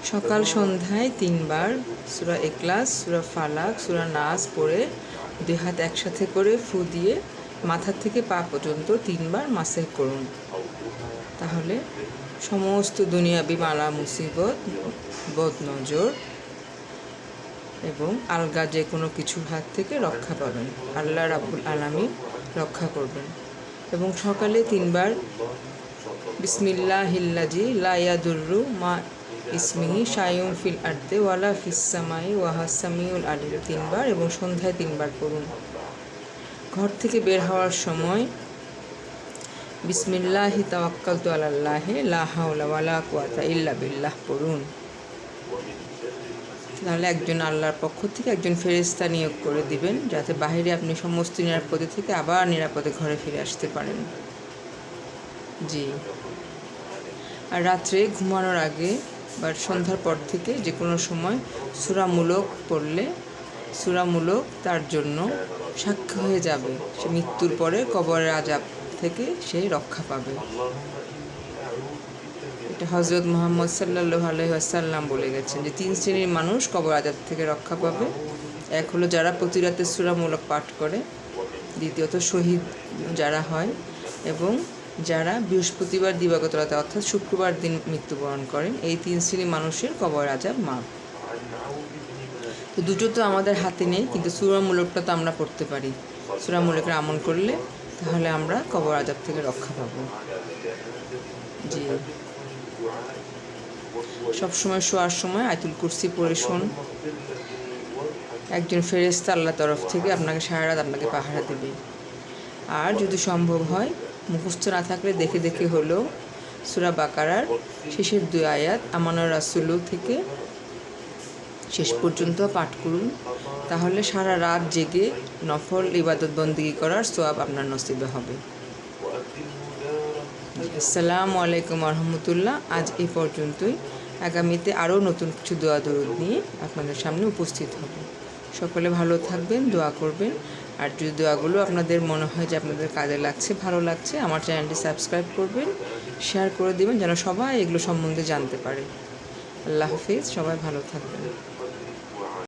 সকাল সন্ধ্যায় 3 বার সূরা ইখলাস, সূরা ফালাক, সূরা নাস পড়ে 2 হাত একসাথে করে ফু দিয়ে মাথা থেকে পা পর্যন্ত 3 বার মাসেহ করুন। তাহলে সমস্ত দুনিয়াবি বালা মুসিবত, বদনজর এবং আলগা যে কোনো কিছুর হাত থেকে রক্ষা পাবেন। আল্লাহ রাব্বুল আলামিন রক্ষা করবেন। এবং সকালে 3 বার বিসমিল্লাহিল্লাজি লা ইয়াদুররু মা ইসমিহি শাইউন ফিল আরদি ওয়ালা ফিস সামাই ওয়া হুয়াস সামিউল আলিম 3 বার এবং সন্ধ্যায় 3 বার পড়ুন। ঘর থেকে বের হওয়ার সময় বিসমিল্লাহি তাওয়াক্কালতু আলাল্লাহি লা হাওলা ওয়ালা কুওয়াতা ইল্লা বিল্লাহ পড়ুন। তাহলে একজন আল্লাহর পক্ষ থেকে একজন ফেরেশতা নিয়োগ করে দিবেন, যাতে বাহিরে আপনি সমস্ত নিরাপদে থেকে আবার নিরাপদে ঘরে ফিরে আসতে পারেন। জি। আর রাত্রে ঘুমানোর আগে বা সন্ধ্যার পর থেকে যে কোনো সময় সূরা মুলক পড়লে সূরা মুলক তার জন্য সাক্ষ্য হয়ে যাবে। সে মৃত্যুর পরে কবরের আযাব থেকে সে রক্ষা পাবে। এটা হযরত মুহাম্মদ সাল্লাল্লাহু আলাইহি ওয়াসাল্লাম বলে গেছেন যে 3 শ্রেণীর মানুষ কবর আযাব থেকে রক্ষা পাবে। এক হলো যারা প্রতি রাতে সূরা মুলক পাঠ করে, দ্বিতীয়ত শহীদ যারা হয়, এবং যারা বৃহস্পতিবার দিবাগত রাতে অর্থাৎ শুক্রবার দিন মৃত্যুবরণ করেন। এই 3 শ্রেণীর মানুষের কবর আযাব মাফ। তো দুটো তো আমাদের হাতে নেই, কিন্তু সূরা মুলকটা তো আমরা পড়তে পারি। সূরা মুলকের আমল করলে তাহলে আমরা কবর আযাব থেকে রক্ষা পাবো। জি। সবসময় শোয়ার সময় আয়াতুল কুরসি পড়ে শোন। একজন ফেরেশতা আল্লাহর তরফ থেকে আপনাকে সারা রাত আপনাকে পাহারা দেবে। আর যদি সম্ভব হয়, মুখস্থ না থাকলে দেখে দেখে হলেও সূরা বাকারার শেষের 2 আয়াত আমানুর রাসূলু থেকে শেষ পর্যন্ত পাঠ করুন। তাহলে সারা রাত জেগে নফল ইবাদত বন্দেগী করার সওয়াব আপনার নসিবে হবে। আসসালামু আলাইকুম ওয়া রাহমাতুল্লাহ। আজ এই পর্যন্তই। আগামীতে আরও নতুন কিছু দোয়া দরুদ নিয়ে আপনাদের সামনে উপস্থিত হব। সকলে ভালো থাকবেন, দোয়া করবেন। আর যদি দোয়াগুলো আপনাদের মনে হয় যে আপনাদের কাজে লাগছে, ভালো লাগছে, আমার চ্যানেলটি সাবস্ক্রাইব করবেন, শেয়ার করে দেবেন, যেন সবাই এগুলো সম্বন্ধে জানতে পারে। আল্লাহ হাফেজ, সবাই ভালো থাকবেন।